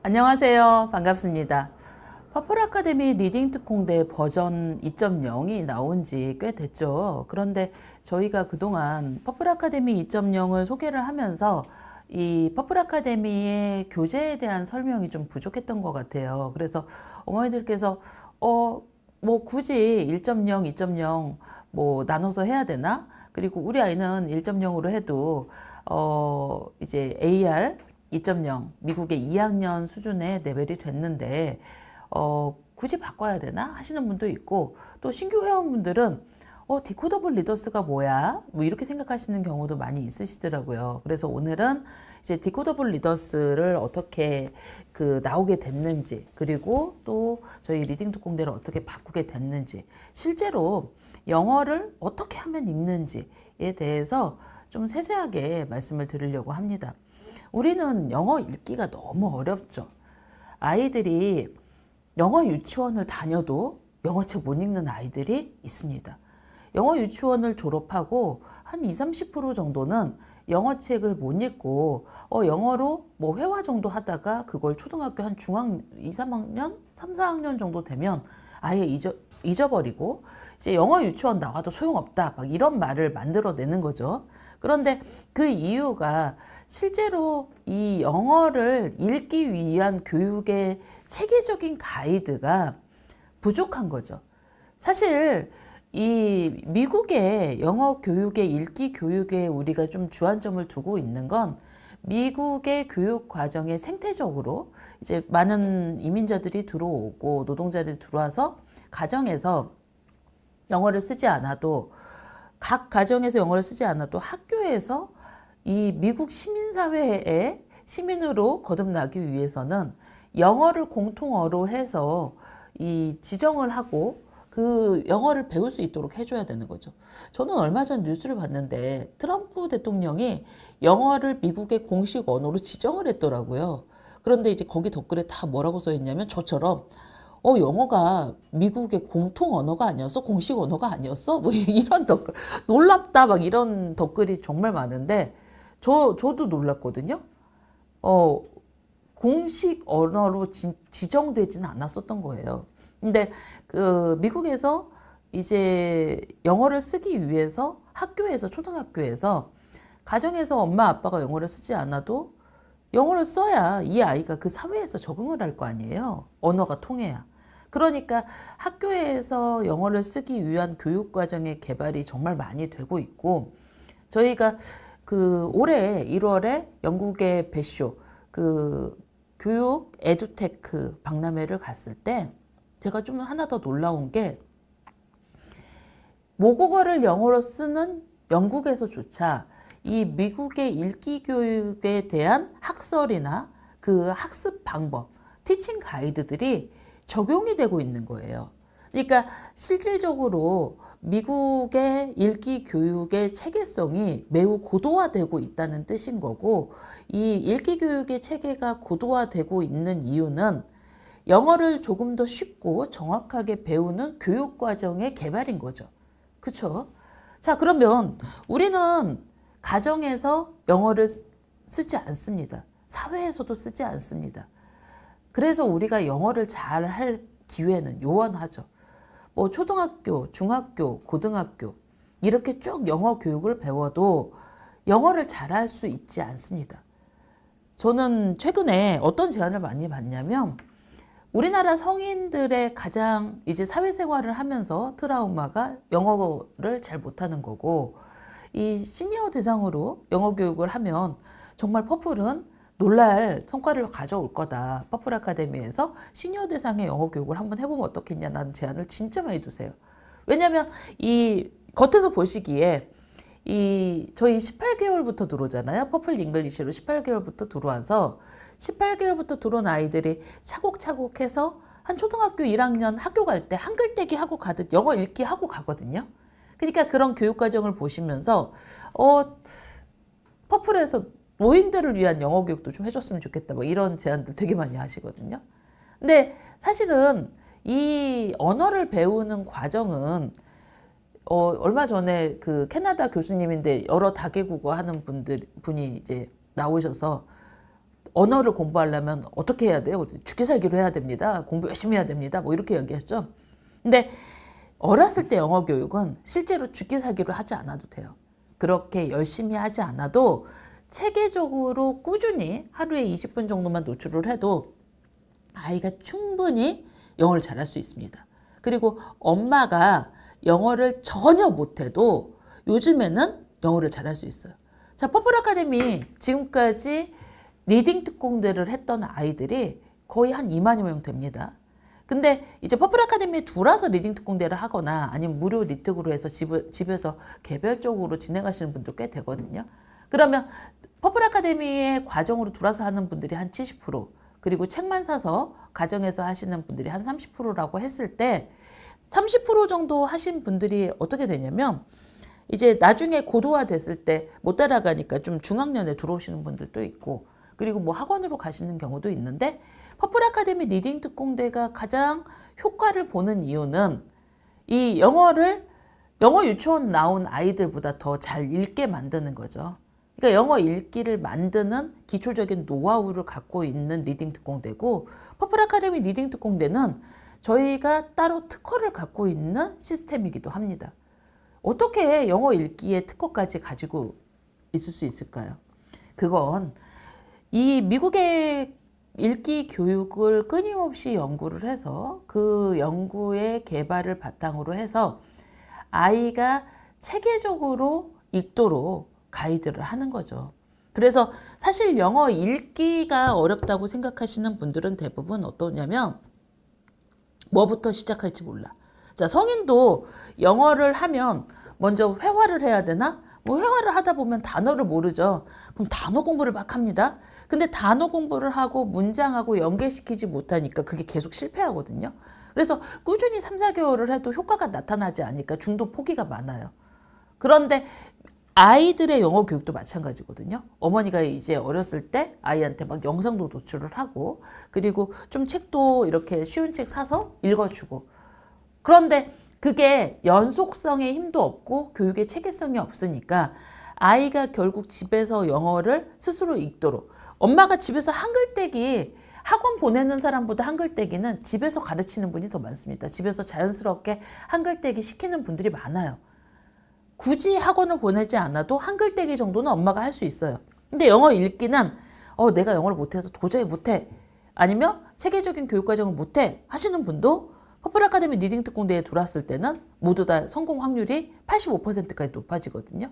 안녕하세요. 반갑습니다. 퍼플 아카데미 리딩 특공대 버전 2.0이 나온 지 꽤 됐죠. 그런데 저희가 그동안 퍼플 아카데미 2.0을 소개를 하면서 이 퍼플 아카데미의 교재에 대한 설명이 좀 부족했던 것 같아요. 그래서 어머니들께서 뭐 굳이 1.0, 2.0 뭐 나눠서 해야 되나? 그리고 우리 아이는 1.0으로 해도 이제 AR 2.0 미국의 2학년 수준의 레벨이 됐는데 굳이 바꿔야 되나 하시는 분도 있고, 또 신규 회원분들은 디코더블 리더스가 뭐야? 뭐 이렇게 생각하시는 경우도 많이 있으시더라고요. 그래서 오늘은 이제 디코더블 리더스를 어떻게 나오게 됐는지, 그리고 또 저희 리딩 특공대를 어떻게 바꾸게 됐는지, 실제로 영어를 어떻게 하면 읽는지에 대해서 좀 세세하게 말씀을 드리려고 합니다. 우리는 영어 읽기가 너무 어렵죠. 아이들이 영어 유치원을 다녀도 영어책 못 읽는 아이들이 있습니다. 영어 유치원을 졸업하고 한 20, 30% 정도는 영어책을 못 읽고 영어로 뭐 회화 정도 하다가 그걸 초등학교 한 중학 2, 3학년, 3, 4학년 정도 되면 아예 잊어버리고 이제 영어 유치원 나와도 소용없다 막 이런 말을 만들어내는 거죠. 그런데 그 이유가 실제로 이 영어를 읽기 위한 교육의 체계적인 가이드가 부족한 거죠. 사실 이 미국의 영어 교육의 읽기 교육에 우리가 좀 주안점을 두고 있는 건 미국의 교육 과정에 생태적으로 이제 많은 이민자들이 들어오고 노동자들이 들어와서 가정에서 영어를 쓰지 않아도, 각 가정에서 영어를 쓰지 않아도 학교에서 이 미국 시민사회의 시민으로 거듭나기 위해서는 영어를 공통어로 해서 이 지정을 하고 그 영어를 배울 수 있도록 해줘야 되는 거죠. 저는 얼마 전 뉴스를 봤는데 트럼프 대통령이 영어를 미국의 공식 언어로 지정을 했더라고요. 그런데 이제 거기 댓글에 다 뭐라고 써 있냐면 저처럼 영어가 미국의 공통 언어가 아니었어? 공식 언어가 아니었어? 뭐 이런 댓글, 놀랍다 막 이런 댓글이 정말 많은데 저도 놀랐거든요. 공식 언어로 지정되지는 않았었던 거예요. 근데 미국에서 이제 영어를 쓰기 위해서 학교에서, 초등학교에서, 가정에서 엄마 아빠가 영어를 쓰지 않아도 영어를 써야 이 아이가 그 사회에서 적응을 할 거 아니에요. 언어가 통해야. 그러니까 학교에서 영어를 쓰기 위한 교육 과정의 개발이 정말 많이 되고 있고, 저희가 올해 1월에 영국의 배쇼 교육 에듀테크 박람회를 갔을 때 제가 좀 하나 더 놀라운 게, 모국어를 영어로 쓰는 영국에서조차 이 미국의 읽기 교육에 대한 학설이나 그 학습 방법, 티칭 가이드들이 적용이 되고 있는 거예요. 그러니까 실질적으로 미국의 읽기 교육의 체계성이 매우 고도화되고 있다는 뜻인 거고, 이 읽기 교육의 체계가 고도화되고 있는 이유는 영어를 조금 더 쉽고 정확하게 배우는 교육 과정의 개발인 거죠. 그쵸? 자, 그러면 우리는 가정에서 영어를 쓰지 않습니다. 사회에서도 쓰지 않습니다. 그래서 우리가 영어를 잘 할 기회는 요원하죠. 뭐 초등학교, 중학교, 고등학교 이렇게 쭉 영어 교육을 배워도 영어를 잘할 수 있지 않습니다. 저는 최근에 어떤 제안을 많이 받냐면, 우리나라 성인들의 가장 이제 사회생활을 하면서 트라우마가 영어를 잘 못하는 거고, 이 시니어 대상으로 영어 교육을 하면 정말 퍼플은 놀랄 성과를 가져올 거다. 퍼플 아카데미에서 시니어 대상의 영어 교육을 한번 해보면 어떻겠냐라는 제안을 진짜 많이 주세요. 왜냐하면 이 겉에서 보시기에 저희 18개월부터 들어오잖아요. 퍼플 잉글리시로 18개월부터 들어와서 18개월부터 들어온 아이들이 차곡차곡 해서 한 초등학교 1학년 학교 갈 때 한글 떼기 하고 가듯 영어 읽기 하고 가거든요. 그러니까 그런 교육 과정을 보시면서 퍼플에서 노인들을 위한 영어 교육도 좀 해줬으면 좋겠다, 뭐 이런 제안들 되게 많이 하시거든요. 근데 사실은 이 언어를 배우는 과정은 얼마 전에 캐나다 교수님인데 여러 다계국어 하는 분이 이제 나오셔서 언어를 공부하려면 어떻게 해야 돼요? 죽기 살기로 해야 됩니다. 공부 열심히 해야 됩니다. 뭐 이렇게 얘기했죠. 근데 어렸을 때 영어 교육은 실제로 죽기 살기로 하지 않아도 돼요. 그렇게 열심히 하지 않아도 체계적으로 꾸준히 하루에 20분 정도만 노출을 해도 아이가 충분히 영어를 잘할 수 있습니다. 그리고 엄마가 영어를 전혀 못해도 요즘에는 영어를 잘할 수 있어요. 자, 퍼플 아카데미 지금까지 리딩 특공대를 했던 아이들이 거의 한 2만여 명 됩니다. 근데 이제 퍼플 아카데미에 들어와서 리딩 특공대를 하거나 아니면 무료 리특으로 해서 집에서 개별적으로 진행하시는 분도 꽤 되거든요. 그러면 퍼플 아카데미의 과정으로 들어와서 하는 분들이 한 70%, 그리고 책만 사서 가정에서 하시는 분들이 한 30%라고 했을 때 30% 정도 하신 분들이 어떻게 되냐면 이제 나중에 고도화 됐을 때 못 따라가니까 좀 중학년에 들어오시는 분들도 있고, 그리고 뭐 학원으로 가시는 경우도 있는데, 퍼플 아카데미 리딩 특공대가 가장 효과를 보는 이유는 이 영어 유치원 나온 아이들보다 더 잘 읽게 만드는 거죠. 그러니까 영어 읽기를 만드는 기초적인 노하우를 갖고 있는 리딩 특공대고, 퍼플 아카데미 리딩 특공대는 저희가 따로 특허를 갖고 있는 시스템이기도 합니다. 어떻게 영어 읽기의 특허까지 가지고 있을 수 있을까요? 그건 이 미국의 읽기 교육을 끊임없이 연구를 해서 그 연구의 개발을 바탕으로 해서 아이가 체계적으로 읽도록 가이드를 하는 거죠. 그래서 사실 영어 읽기가 어렵다고 생각하시는 분들은 대부분 어떠냐면 뭐부터 시작할지 몰라. 자, 성인도 영어를 하면 먼저 회화를 해야 되나? 뭐 회화를 하다 보면 단어를 모르죠. 그럼 단어 공부를 막 합니다. 근데 단어 공부를 하고 문장하고 연계시키지 못하니까 그게 계속 실패하거든요. 그래서 꾸준히 3, 4개월을 해도 효과가 나타나지 않으니까 중도 포기가 많아요. 그런데 아이들의 영어 교육도 마찬가지거든요. 어머니가 이제 어렸을 때 아이한테 막 영상도 노출을 하고, 그리고 좀 책도 이렇게 쉬운 책 사서 읽어주고, 그런데 그게 연속성의 힘도 없고 교육의 체계성이 없으니까 아이가 결국 집에서 영어를 스스로 읽도록, 엄마가 집에서 한글 떼기, 학원 보내는 사람보다 한글 떼기는 집에서 가르치는 분이 더 많습니다. 집에서 자연스럽게 한글 떼기 시키는 분들이 많아요. 굳이 학원을 보내지 않아도 한글 떼기 정도는 엄마가 할 수 있어요. 근데 영어 읽기는 내가 영어를 못해서 도저히 못해, 아니면 체계적인 교육과정을 못해 하시는 분도 퍼플 아카데미 리딩 특공대에 들어왔을 때는 모두 다 성공 확률이 85%까지 높아지거든요.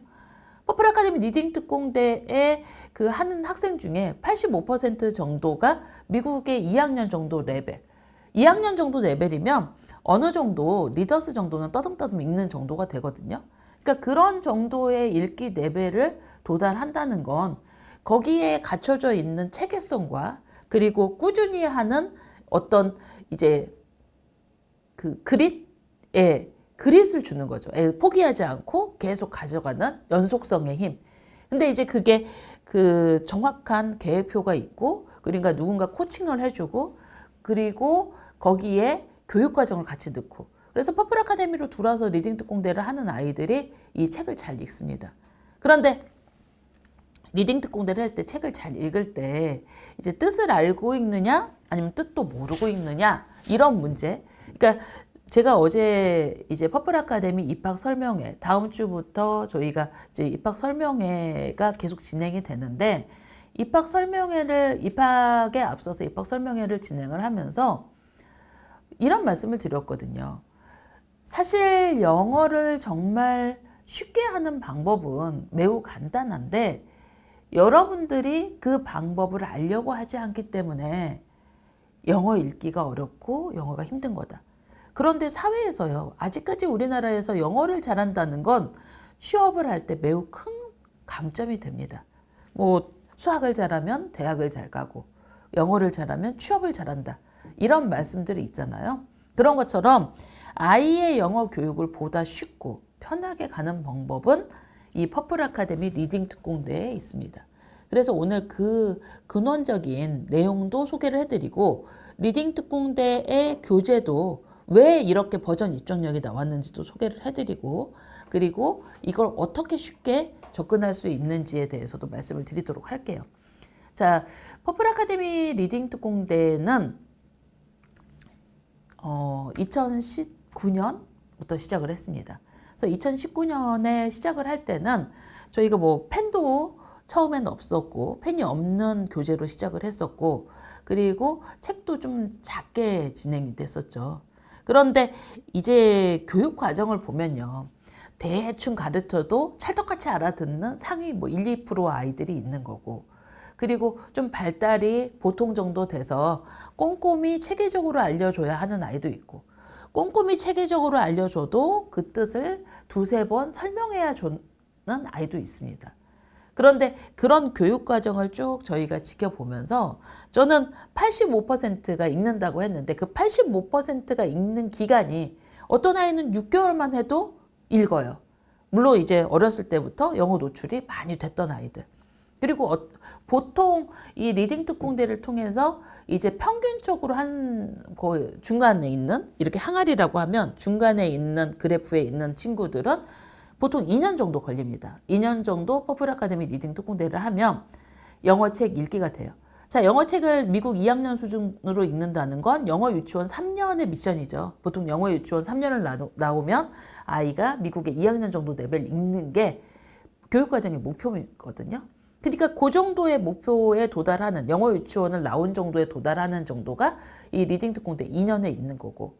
퍼플 아카데미 리딩 특공대에 그 하는 학생 중에 85% 정도가 미국의 2학년 정도 레벨, 2학년 정도 레벨이면 어느 정도 리더스 정도는 떠듬떠듬 읽는 정도가 되거든요. 그러니까 그런 정도의 읽기 레벨을 도달한다는 건 거기에 갖춰져 있는 체계성과 그리고 꾸준히 하는 어떤 이제 그 그릿을 주는 거죠. 포기하지 않고 계속 가져가는 연속성의 힘. 근데 이제 그게 그 정확한 계획표가 있고, 그러니까 누군가 코칭을 해주고, 그리고 거기에 교육과정을 같이 넣고, 그래서 퍼플 아카데미로 들어와서 리딩 특공대를 하는 아이들이 이 책을 잘 읽습니다. 그런데 리딩 특공대를 할 때 책을 잘 읽을 때 이제 뜻을 알고 읽느냐 아니면 뜻도 모르고 읽느냐, 이런 문제. 그러니까 제가 어제 이제 퍼플 아카데미 입학 설명회, 다음 주부터 저희가 이제 입학 설명회가 계속 진행이 되는데, 입학에 앞서서 입학 설명회를 진행을 하면서 이런 말씀을 드렸거든요. 사실 영어를 정말 쉽게 하는 방법은 매우 간단한데, 여러분들이 그 방법을 알려고 하지 않기 때문에 영어 읽기가 어렵고 영어가 힘든 거다. 그런데 사회에서요, 아직까지 우리나라에서 영어를 잘한다는 건 취업을 할 때 매우 큰 강점이 됩니다. 뭐 수학을 잘하면 대학을 잘 가고, 영어를 잘하면 취업을 잘한다, 이런 말씀들이 있잖아요. 그런 것처럼 아이의 영어 교육을 보다 쉽고 편하게 가는 방법은 이 퍼플 아카데미 리딩 특공대에 있습니다. 그래서 오늘 그 근원적인 내용도 소개를 해드리고, 리딩 특공대의 교재도 왜 이렇게 버전 입점령이 나왔는지도 소개를 해드리고, 그리고 이걸 어떻게 쉽게 접근할 수 있는지에 대해서도 말씀을 드리도록 할게요. 자, 퍼플 아카데미 리딩 특공대는 2019년부터 시작을 했습니다. 그래서 2019년에 시작을 할 때는 저희가 뭐 펜도 처음에는 없었고 펜이 없는 교재로 시작을 했었고 그리고 책도 좀 작게 진행이 됐었죠. 그런데 이제 교육 과정을 보면요. 대충 가르쳐도 찰떡같이 알아듣는 상위 뭐 1, 2% 아이들이 있는 거고 그리고 좀 발달이 보통 정도 돼서 꼼꼼히 체계적으로 알려줘야 하는 아이도 있고 꼼꼼히 체계적으로 알려줘도 그 뜻을 두세 번 설명해야 주는 아이도 있습니다. 그런데 그런 교육 과정을 쭉 저희가 지켜보면서 저는 85%가 읽는다고 했는데 그 85%가 읽는 기간이 어떤 아이는 6개월만 해도 읽어요. 물론 이제 어렸을 때부터 영어 노출이 많이 됐던 아이들. 그리고 보통 이 리딩 특공대를 통해서 이제 평균적으로 한 그 중간에 있는 이렇게 항아리라고 하면 중간에 있는 그래프에 있는 친구들은 보통 2년 정도 걸립니다. 2년 정도 퍼플 아카데미 리딩 특공대를 하면 영어책 읽기가 돼요. 자, 영어책을 미국 2학년 수준으로 읽는다는 건 영어 유치원 3년의 미션이죠. 보통 영어 유치원 3년을 나오면 아이가 미국의 2학년 정도 레벨 읽는 게 교육과정의 목표거든요. 그러니까 그 정도의 목표에 도달하는 영어 유치원을 나온 정도에 도달하는 정도가 이 리딩 특공대 2년에 있는 거고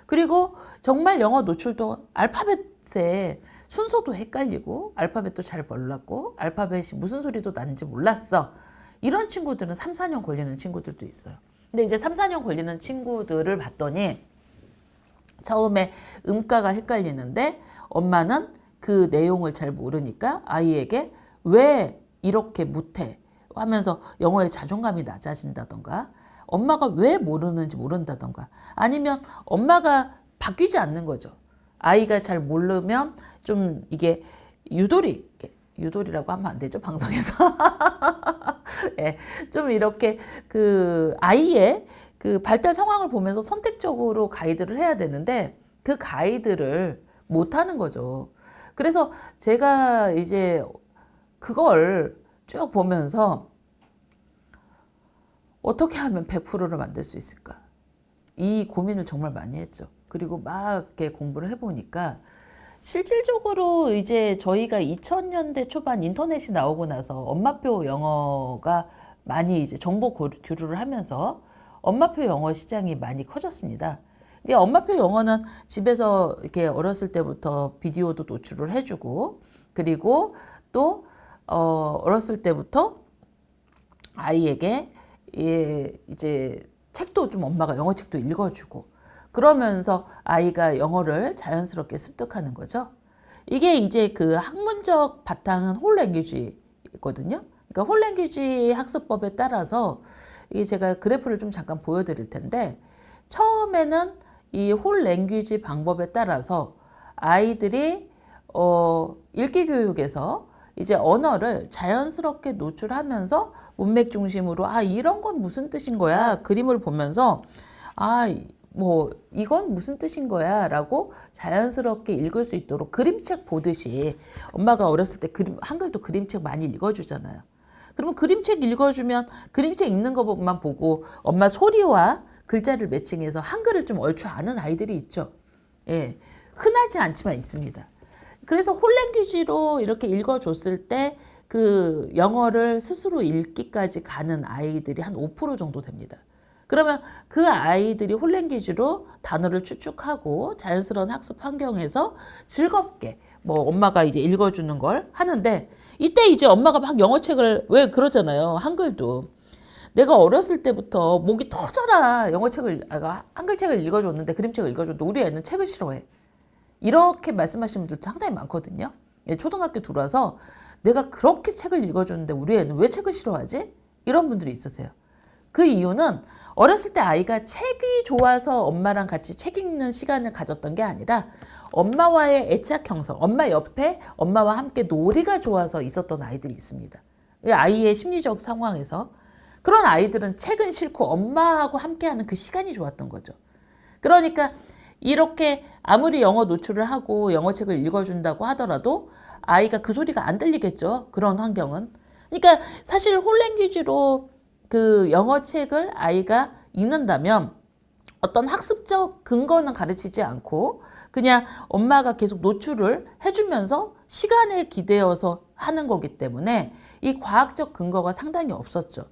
그리고 정말 영어 노출도 알파벳에 순서도 헷갈리고 알파벳도 잘 몰랐고 알파벳이 무슨 소리도 나는지 몰랐어. 이런 친구들은 3, 4년 걸리는 친구들도 있어요. 근데 이제 3, 4년 걸리는 친구들을 봤더니 처음에 음가가 헷갈리는데 엄마는 그 내용을 잘 모르니까 아이에게 왜 이렇게 못해 하면서 영어의 자존감이 낮아진다던가 엄마가 왜 모르는지 모른다던가 아니면 엄마가 바뀌지 않는 거죠. 아이가 잘 모르면 좀 이게 유도리라고 하면 안 되죠 방송에서 예, 좀 이렇게 그 아이의 그 발달 상황을 보면서 선택적으로 가이드를 해야 되는데 그 가이드를 못 하는 거죠. 그래서 제가 이제 그걸 쭉 보면서 어떻게 하면 100%를 만들 수 있을까? 이 고민을 정말 많이 했죠. 그리고 막 이렇게 공부를 해보니까 실질적으로 이제 저희가 2000년대 초반 인터넷이 나오고 나서 엄마표 영어가 많이 이제 정보 교류를 하면서 엄마표 영어 시장이 많이 커졌습니다. 이제 엄마표 영어는 집에서 이렇게 어렸을 때부터 비디오도 노출을 해주고 그리고 또 어렸을 때부터 아이에게 이제 책도 좀 엄마가 영어 책도 읽어주고 그러면서 아이가 영어를 자연스럽게 습득하는 거죠. 이게 이제 그 학문적 바탕은 홀 랭귀지거든요. 그러니까 홀 랭귀지 학습법에 따라서 이게 제가 그래프를 좀 잠깐 보여드릴 텐데 처음에는 이 홀 랭귀지 방법에 따라서 아이들이 읽기 교육에서 이제 언어를 자연스럽게 노출하면서 문맥 중심으로 이런 건 무슨 뜻인 거야 그림을 보면서 뭐 이건 무슨 뜻인 거야 라고 자연스럽게 읽을 수 있도록 그림책 보듯이 엄마가 어렸을 때 한글도 그림책 많이 읽어주잖아요. 그러면 그림책 읽어주면 그림책 읽는 것만 보고 엄마 소리와 글자를 매칭해서 한글을 좀 얼추 아는 아이들이 있죠. 예, 흔하지 않지만 있습니다. 그래서 홀랭귀지로 이렇게 읽어줬을 때 그 영어를 스스로 읽기까지 가는 아이들이 한 5% 정도 됩니다. 그러면 그 아이들이 홀랭귀지로 단어를 추측하고 자연스러운 학습 환경에서 즐겁게 뭐 엄마가 이제 읽어주는 걸 하는데 이때 이제 엄마가 막 영어책을 왜 그러잖아요. 한글도. 내가 어렸을 때부터 목이 터져라 한글책을 읽어줬는데 그림책을 읽어줬는데 우리 애는 책을 싫어해. 이렇게 말씀하시는 분들도 상당히 많거든요. 초등학교 들어와서 내가 그렇게 책을 읽어줬는데 우리 애는 왜 책을 싫어하지? 이런 분들이 있으세요. 그 이유는 어렸을 때 아이가 책이 좋아서 엄마랑 같이 책 읽는 시간을 가졌던 게 아니라 엄마와의 애착 형성, 엄마 옆에 엄마와 함께 놀이가 좋아서 있었던 아이들이 있습니다. 아이의 심리적 상황에서 그런 아이들은 책은 싫고 엄마하고 함께하는 그 시간이 좋았던 거죠. 그러니까 이렇게 아무리 영어 노출을 하고 영어책을 읽어준다고 하더라도 아이가 그 소리가 안 들리겠죠. 그런 환경은. 그러니까 사실 홀랭귀지로 그 영어 책을 아이가 읽는다면 어떤 학습적 근거는 가르치지 않고 그냥 엄마가 계속 노출을 해주면서 시간에 기대어서 하는 거기 때문에 이 과학적 근거가 상당히 없었죠.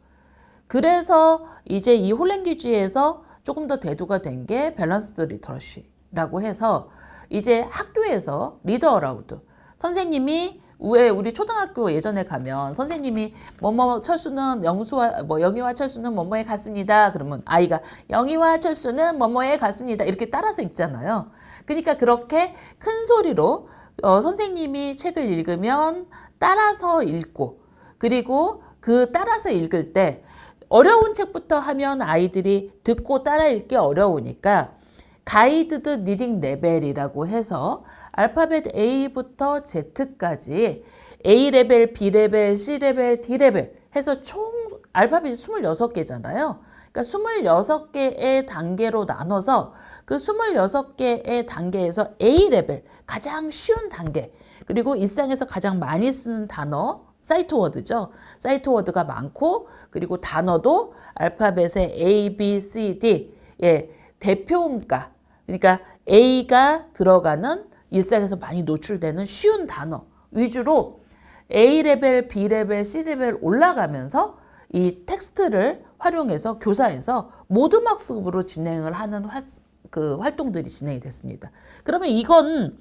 그래서 이제 이 홀랭귀지에서 조금 더 대두가 된 게 밸런스드 리터러시라고 해서 이제 학교에서 리더 어라우드 선생님이 왜 우리 초등학교 예전에 가면 선생님이 뭐뭐 철수는 영수와 뭐 영희와 철수는 뭐뭐에 갔습니다. 그러면 아이가 영희와 철수는 뭐뭐에 갔습니다. 이렇게 따라서 읽잖아요. 그러니까 그렇게 큰 소리로 선생님이 책을 읽으면 따라서 읽고 그리고 그 따라서 읽을 때 어려운 책부터 하면 아이들이 듣고 따라 읽기 어려우니까 가이드드 리딩 레벨이라고 해서 알파벳 A부터 Z까지 A레벨, B레벨, C레벨, D레벨 해서 총 알파벳이 26개잖아요. 그러니까 26개의 단계로 나눠서 그 26개의 단계에서 A레벨, 가장 쉬운 단계, 그리고 일상에서 가장 많이 쓰는 단어, 사이트 워드죠. 사이트 워드가 많고 그리고 단어도 알파벳의 A, B, C, D 대표음가 그러니까 A가 들어가는 일상에서 많이 노출되는 쉬운 단어 위주로 A레벨, B레벨, C레벨 올라가면서 이 텍스트를 활용해서 교사에서 모둠 학습으로 진행을 하는 그 활동들이 진행이 됐습니다. 그러면 이건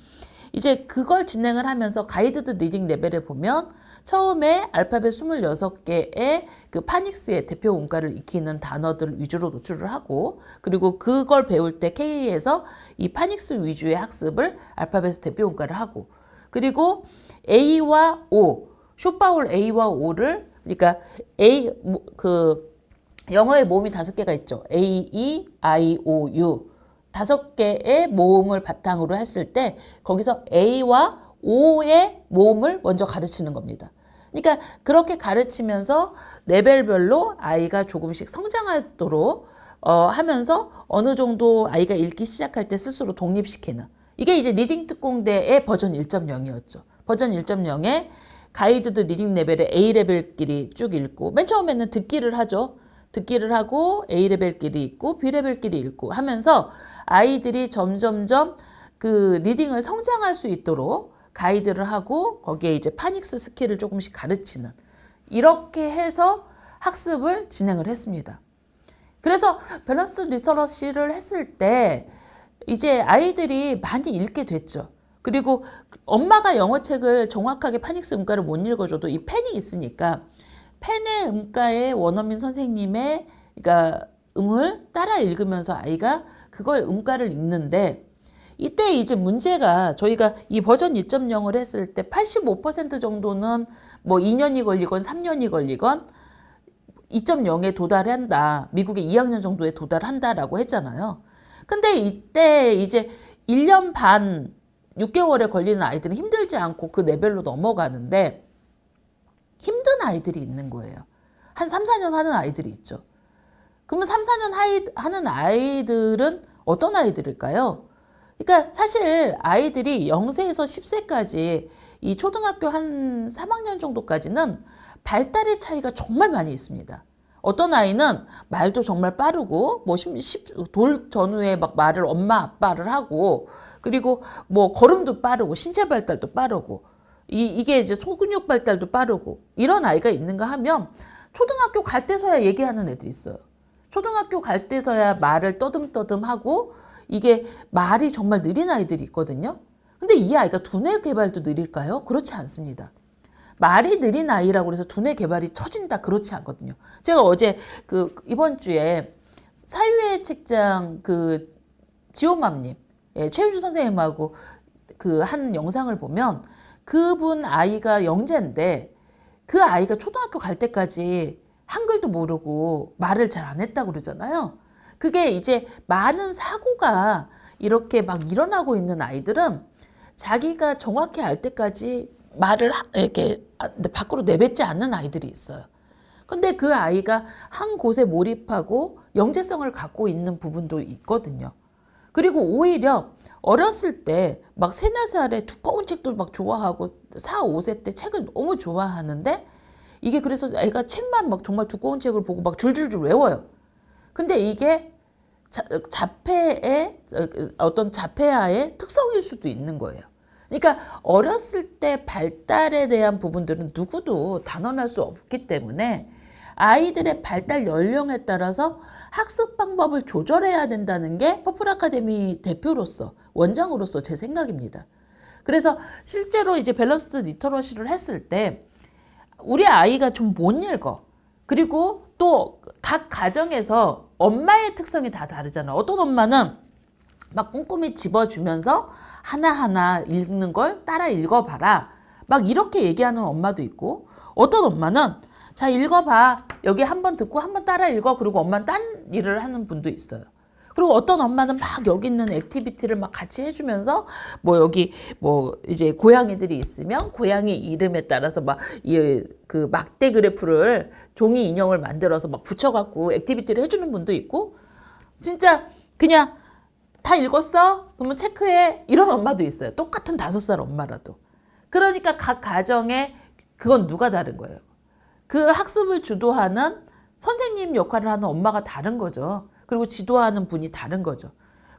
이제 그걸 진행을 하면서 가이드드 리딩 레벨에 보면 처음에 알파벳 26개의 그 파닉스의 대표 원가를 익히는 단어들 위주로 노출을 하고 그리고 그걸 배울 때 K에서 이 파닉스 위주의 학습을 알파벳 대표 원가를 하고 그리고 A와 O, 숏바울 A와 O를 그러니까 A 그 영어의 모음이 5개가 있죠. A, E, I, O, U 5개의 모음을 바탕으로 했을 때 거기서 A와 O의 모음을 먼저 가르치는 겁니다. 그러니까 그렇게 가르치면서 레벨별로 아이가 조금씩 성장하도록 하면서 어느 정도 아이가 읽기 시작할 때 스스로 독립시키는 이게 이제 리딩 특공대의 버전 1.0이었죠. 버전 1.0에 가이드드 리딩 레벨의 A레벨끼리 쭉 읽고 맨 처음에는 듣기를 하죠. 듣기를 하고 A레벨끼리 읽고 B레벨끼리 읽고 하면서 아이들이 점점점 그 리딩을 성장할 수 있도록 가이드를 하고 거기에 이제 파닉스 스킬을 조금씩 가르치는 이렇게 해서 학습을 진행을 했습니다. 그래서 밸런스 리서러시를 했을 때 이제 아이들이 많이 읽게 됐죠. 그리고 엄마가 영어책을 정확하게 파닉스 음가를 못 읽어줘도 이 펜이 있으니까 펜의 음가에 원어민 선생님의 그러니까 음을 따라 읽으면서 아이가 그걸 음가를 읽는데 이때 이제 문제가 저희가 이 버전 2.0을 했을 때 85% 정도는 뭐 2년이 걸리건 3년이 걸리건 2.0에 도달한다. 미국의 2학년 정도에 도달한다라고 했잖아요. 근데 이때 이제 1년 반 6개월에 걸리는 아이들은 힘들지 않고 그 레벨로 넘어가는데 힘든 아이들이 있는 거예요. 한 3, 4년 하는 아이들이 있죠. 그러면 3, 4년 하는 아이들은 어떤 아이들일까요? 그러니까 사실 아이들이 0세에서 10세까지 이 초등학교 한 3학년 정도까지는 발달의 차이가 정말 많이 있습니다. 어떤 아이는 말도 정말 빠르고 돌 전후에 막 말을 엄마 아빠를 하고 그리고 뭐 걸음도 빠르고 신체 발달도 빠르고 이게 이제 소근육 발달도 빠르고 이런 아이가 있는가 하면 초등학교 갈 때서야 얘기하는 애들이 있어요. 초등학교 갈 때서야 말을 떠듬떠듬하고 이게 말이 정말 느린 아이들이 있거든요. 근데 이 아이가 두뇌 개발도 느릴까요? 그렇지 않습니다. 말이 느린 아이라고 해서 두뇌 개발이 처진다 그렇지 않거든요. 제가 어제 그 이번 주에 사유의 책장 그 지호맘님 최윤주 선생님하고 그 한 영상을 보면 그분 아이가 영재인데 그 아이가 초등학교 갈 때까지 한글도 모르고 말을 잘 안 했다고 그러잖아요. 그게 이제 많은 사고가 이렇게 막 일어나고 있는 아이들은 자기가 정확히 알 때까지 말을 이렇게 밖으로 내뱉지 않는 아이들이 있어요. 근데 그 아이가 한 곳에 몰입하고 영재성을 갖고 있는 부분도 있거든요. 그리고 오히려 어렸을 때 막 3, 4살에 두꺼운 책도 막 좋아하고 4, 5세 때 책을 너무 좋아하는데 이게 그래서 애가 책만 막 정말 두꺼운 책을 보고 막 줄줄줄 외워요. 근데 이게 자폐의 어떤 자폐아의 특성일 수도 있는 거예요. 그러니까 어렸을 때 발달에 대한 부분들은 누구도 단언할 수 없기 때문에 아이들의 발달 연령에 따라서 학습 방법을 조절해야 된다는 게 퍼플 아카데미 대표로서 원장으로서 제 생각입니다. 그래서 실제로 이제 밸런스드 리터러시를 했을 때 우리 아이가 좀 못 읽어. 그리고 또 각 가정에서 엄마의 특성이 다 다르잖아. 어떤 엄마는 막 꼼꼼히 집어주면서 하나하나 읽는 걸 따라 읽어봐라. 막 이렇게 얘기하는 엄마도 있고, 어떤 엄마는 자 읽어봐. 여기 한번 듣고 한번 따라 읽어. 그리고 엄마는 딴 일을 하는 분도 있어요. 그리고 어떤 엄마는 막 여기 있는 액티비티를 막 같이 해주면서 뭐 여기 뭐 이제 고양이들이 있으면 고양이 이름에 따라서 막 그 막대 그래프를 종이 인형을 만들어서 막 붙여갖고 액티비티를 해주는 분도 있고, 진짜 그냥 다 읽었어? 그러면 체크해. 이런 엄마도 있어요. 똑같은 5살 엄마라도. 그러니까 각 가정에 그건 누가 다른 거예요. 그 학습을 주도하는 선생님 역할을 하는 엄마가 다른 거죠. 그리고 지도하는 분이 다른 거죠.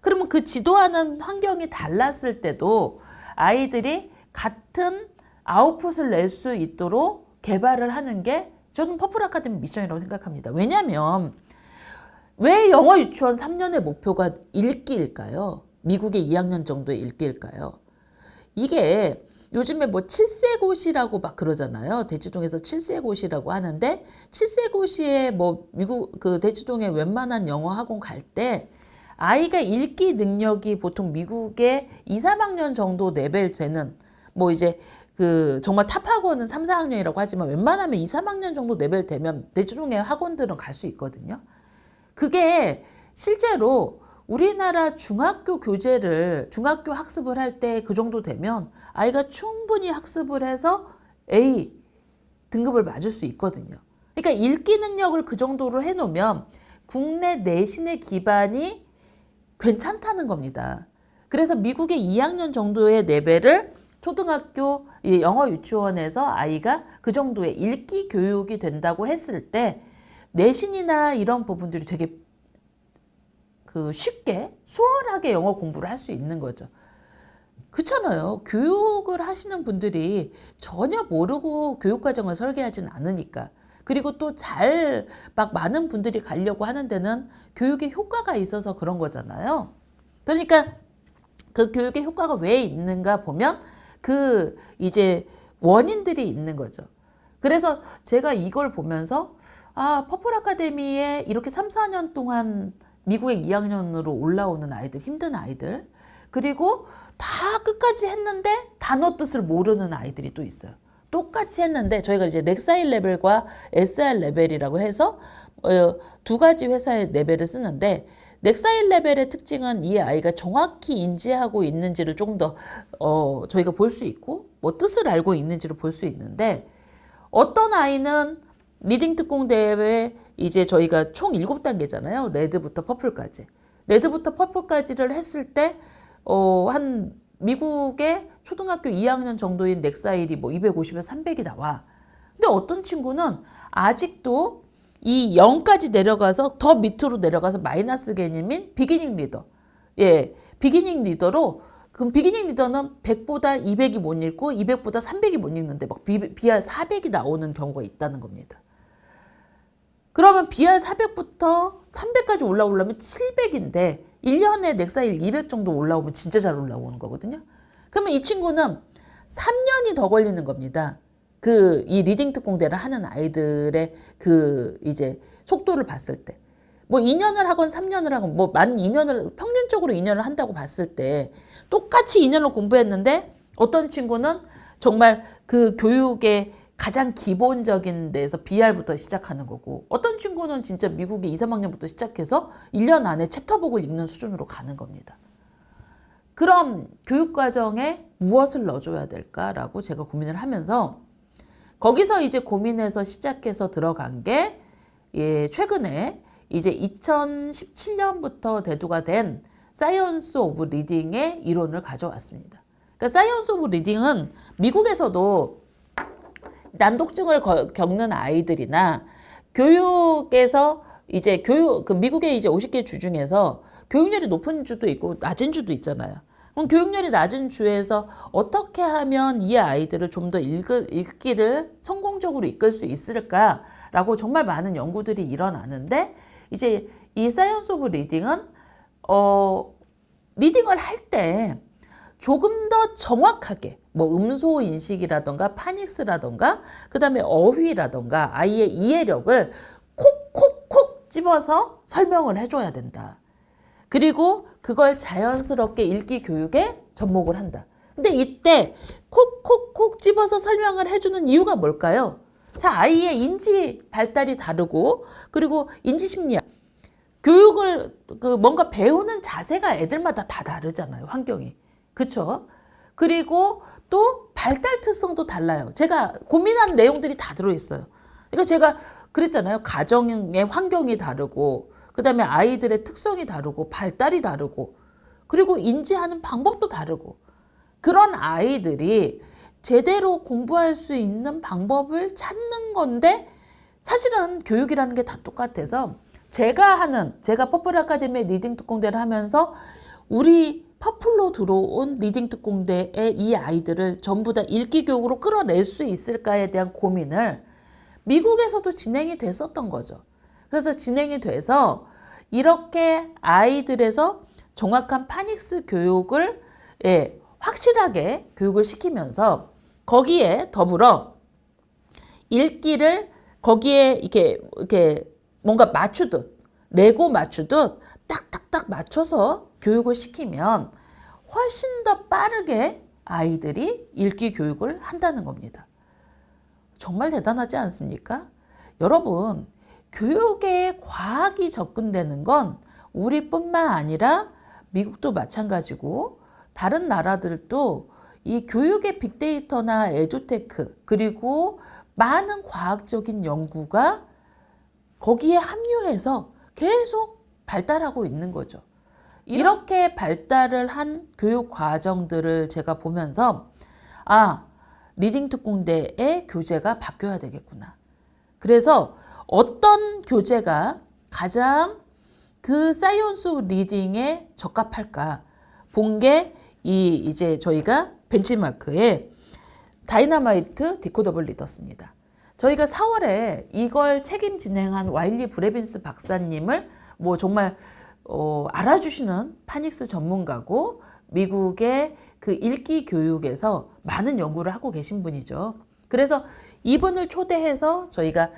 그러면 그 지도하는 환경이 달랐을 때도 아이들이 같은 아웃풋을 낼 수 있도록 개발을 하는 게 저는 퍼플 아카데미 미션이라고 생각합니다. 왜냐하면 왜 영어 유치원 3년의 목표가 읽기일까요? 미국의 2학년 정도의 읽기일까요? 이게 요즘에 뭐 7세고시라고 막 그러잖아요. 대치동에서 7세고시라고 하는데 7세고시에 뭐 미국 그 대치동에 웬만한 영어 학원 갈 때 아이가 읽기 능력이 보통 미국의 2, 3학년 정도 레벨 되는 뭐 이제 그 정말 탑 학원은 3, 4학년이라고 하지만 웬만하면 2, 3학년 정도 레벨 되면 대치동의 학원들은 갈 수 있거든요. 그게 실제로 우리나라 중학교 교재를 중학교 학습을 할 때 그 정도 되면 아이가 충분히 학습을 해서 A 등급을 맞을 수 있거든요. 그러니까 읽기 능력을 그 정도로 해놓으면 국내 내신의 기반이 괜찮다는 겁니다. 그래서 미국의 2학년 정도의 레벨을 초등학교 영어 유치원에서 아이가 그 정도의 읽기 교육이 된다고 했을 때 내신이나 이런 부분들이 되게 그 쉽게 수월하게 영어 공부를 할 수 있는 거죠. 그렇잖아요. 교육을 하시는 분들이 전혀 모르고 교육과정을 설계하진 않으니까. 그리고 또 잘 막 많은 분들이 가려고 하는 데는 교육의 효과가 있어서 그런 거잖아요. 그러니까 그 교육의 효과가 왜 있는가 보면 그 이제 원인들이 있는 거죠. 그래서 제가 이걸 보면서 아, 퍼플 아카데미에 이렇게 3, 4년 동안 미국의 2학년으로 올라오는 아이들, 힘든 아이들, 그리고 다 끝까지 했는데 단어 뜻을 모르는 아이들이 또 있어요. 똑같이 했는데 저희가 이제 렉사일 레벨과 SR 레벨이라고 해서 두 가지 회사의 레벨을 쓰는데 렉사일 레벨의 특징은 이 아이가 정확히 인지하고 있는지를 조금 더 저희가 볼 수 있고 뭐 뜻을 알고 있는지를 볼 수 있는데 어떤 아이는 리딩 특공대회 이제 저희가 총 7단계잖아요. 레드부터 퍼플까지. 레드부터 퍼플까지를 했을 때 한 미국의 초등학교 2학년 정도인 넥사일이 뭐 250에서 300이 나와. 근데 어떤 친구는 아직도 이 0까지 내려가서 더 밑으로 내려가서 마이너스 개념인 비기닝 리더. 예, 비기닝 리더로 그럼 비기닝 리더는 100보다 200이 못 읽고 200보다 300이 못 읽는데 막 BR 400이 나오는 경우가 있다는 겁니다. 그러면 BR 400부터 300까지 올라오려면 700인데 1년에 넥사일 200 정도 올라오면 진짜 잘 올라오는 거거든요. 그러면 이 친구는 3년이 더 걸리는 겁니다. 이 리딩 특공대를 하는 아이들의 그 이제 속도를 봤을 때. 뭐 2년을 하건 3년을 하건 뭐 만 2년을 평균적으로 2년을 한다고 봤을 때 똑같이 2년을 공부했는데 어떤 친구는 정말 그 교육의 가장 기본적인 데에서 BR부터 시작하는 거고 어떤 친구는 진짜 미국의 2, 3학년부터 시작해서 1년 안에 챕터북을 읽는 수준으로 가는 겁니다. 그럼 교육과정에 무엇을 넣어줘야 될까라고 제가 고민을 하면서 거기서 이제 고민해서 시작해서 들어간 게 최근에 이제 2017년부터 대두가 된 사이언스 오브 리딩의 이론을 가져왔습니다. 그러니까 사이언스 오브 리딩은 미국에서도 난독증을 겪는 아이들이나 교육에서 이제 그 미국의 이제 50개 주 중에서 교육열이 높은 주도 있고 낮은 주도 있잖아요. 그럼 교육열이 낮은 주에서 어떻게 하면 이 아이들을 좀 더 읽기를 성공적으로 이끌 수 있을까라고 정말 많은 연구들이 일어나는데, 이제 이 사이언스 오브 리딩은 리딩을 할 때 조금 더 정확하게 뭐 음소 인식이라던가 파닉스라던가 그다음에 어휘라던가 아이의 이해력을 콕콕콕 집어서 설명을 해줘야 된다. 그리고 그걸 자연스럽게 읽기 교육에 접목을 한다. 근데 이때 콕콕콕 집어서 설명을 해주는 이유가 뭘까요? 자, 아이의 인지 발달이 다르고, 그리고 인지 심리학, 교육을 뭔가 배우는 자세가 애들마다 다 다르잖아요. 환경이. 그쵸? 그리고 또 발달 특성도 달라요. 제가 고민한 내용들이 다 들어있어요. 그러니까 제가 그랬잖아요. 가정의 환경이 다르고, 그 다음에 아이들의 특성이 다르고, 발달이 다르고, 그리고 인지하는 방법도 다르고, 그런 아이들이 제대로 공부할 수 있는 방법을 찾는 건데, 사실은 교육이라는 게 다 똑같아서 제가 퍼플 아카데미 리딩 특공대를 하면서 우리 퍼플로 들어온 리딩 특공대의 이 아이들을 전부 다 읽기 교육으로 끌어낼 수 있을까에 대한 고민을 미국에서도 진행이 됐었던 거죠. 그래서 진행이 돼서 이렇게 아이들에서 정확한 파닉스 교육을 확실하게 교육을 시키면서 거기에 더불어 읽기를 거기에 이렇게 뭔가 맞추듯 레고 맞추듯 딱딱딱 맞춰서 교육을 시키면 훨씬 더 빠르게 아이들이 읽기 교육을 한다는 겁니다. 정말 대단하지 않습니까? 여러분, 교육에 과학이 접근되는 건 우리뿐만 아니라 미국도 마찬가지고 다른 나라들도 이 교육의 빅데이터나 에듀테크 그리고 많은 과학적인 연구가 거기에 합류해서 계속 발달하고 있는 거죠. 이렇게 발달을 한 교육 과정들을 제가 보면서 리딩 특공대의 교재가 바뀌어야 되겠구나. 그래서 어떤 교재가 가장 그 사이언스 리딩에 적합할까 본 게 이제 저희가 벤치마크의 다이너마이트 디코더블 리더스입니다. 저희가 4월에 이걸 책임 진행한 와일리 브레빈스 박사님을 뭐 정말 알아주시는 파닉스 전문가고 미국의 그 읽기 교육에서 많은 연구를 하고 계신 분이죠. 그래서 이분을 초대해서 저희가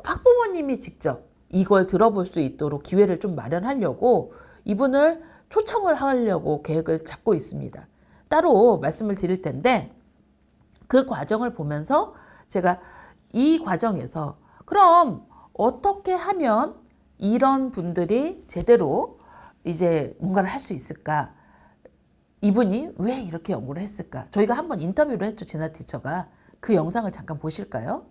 학부모님이 직접 이걸 들어볼 수 있도록 기회를 좀 마련하려고 이분을 초청을 하려고 계획을 잡고 있습니다. 따로 말씀을 드릴 텐데 그 과정을 보면서 제가 이 과정에서 그럼 어떻게 하면 이런 분들이 제대로 이제 뭔가를 할 수 있을까? 이분이 왜 이렇게 연구를 했을까? 저희가 한번 인터뷰를 했죠, 진아 티처가. 그 영상을 잠깐 보실까요?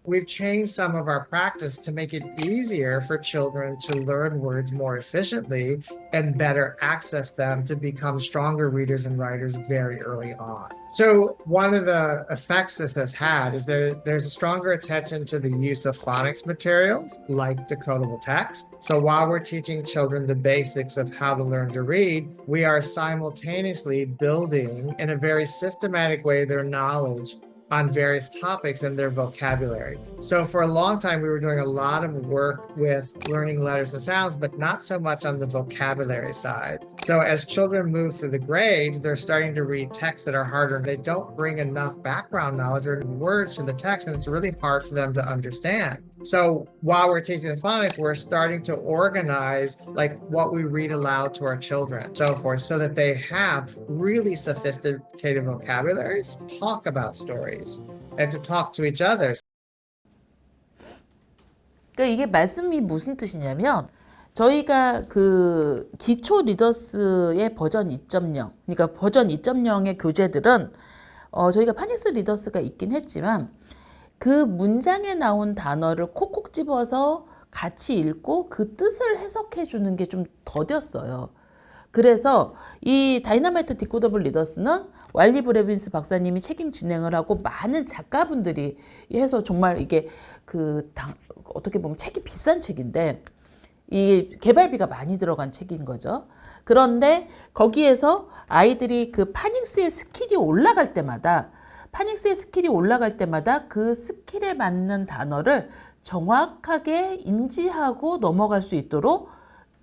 We've changed some of our practice to make it easier for children to learn words more efficiently and better access them to become stronger readers and writers very early on. So one of the effects this has had is there's a stronger attention to the use of phonics materials like decodable text. So while we're teaching children the basics of how to learn to read, we are simultaneously building in a very systematic way their knowledge on various topics and their vocabulary. So for a long time, we were doing a lot of work with learning letters and sounds, but not so much on the vocabulary side. So as children move through the grades, they're starting to read texts that are harder. They don't bring enough background knowledge or words to the text, and it's really hard for them to understand. So while we're teaching the phonics, we're starting to organize like what we read aloud to our children, so forth, so that they have really sophisticated vocabularies, talk about stories, and to talk to each other. 그러니까 이게 말씀이 무슨 뜻이냐면 저희가 그 기초 리더스의 버전 2.0, 그러니까 버전 2.0의 교재들은 저희가 파닉스 리더스가 있긴 했지만 그 문장에 나온 단어를 콕콕 집어서 같이 읽고 그 뜻을 해석해 주는 게 좀 더뎠어요. 그래서 이 다이너마이트 디코더블 리더스는 와일리 브레빈스 박사님이 책임 진행을 하고 많은 작가분들이 해서 정말 이게 어떻게 보면 책이 비싼 책인데 이 개발비가 많이 들어간 책인 거죠. 그런데 거기에서 아이들이 그 파닉스의 스킬이 올라갈 때마다 그 스킬에 맞는 단어를 정확하게 인지하고 넘어갈 수 있도록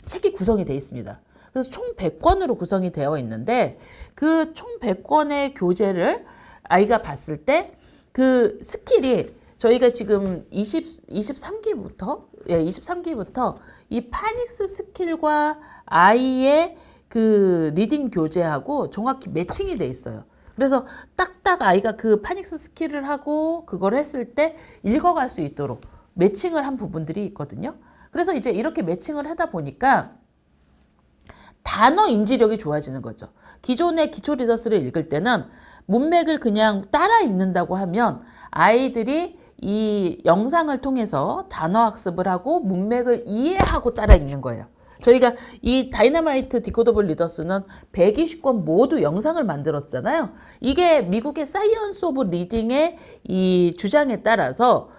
책이 구성이 되어 있습니다. 그래서 총 100권으로 구성이 되어 있는데 그 총 100권의 교재를 아이가 봤을 때 그 스킬이 저희가 지금 23기부터 이 파닉스 스킬과 아이의 그 리딩 교재하고 정확히 매칭이 돼 있어요. 그래서 딱딱 아이가 그 파닉스 스킬을 하고 그걸 했을 때 읽어갈 수 있도록 매칭을 한 부분들이 있거든요. 그래서 이제 이렇게 매칭을 하다 보니까 단어 인지력이 좋아지는 거죠. 기존의 기초 리더스를 읽을 때는 문맥을 그냥 따라 읽는다고 하면 아이들이 이 영상을 통해서 단어 학습을 하고 문맥을 이해하고 따라 읽는 거예요. 저희가 이 다이너마이트 디코더블 리더스는 120권 모두 영상을 만들었잖아요. 이게 미국의 사이언스 오브 리딩의 이 주장에 따라서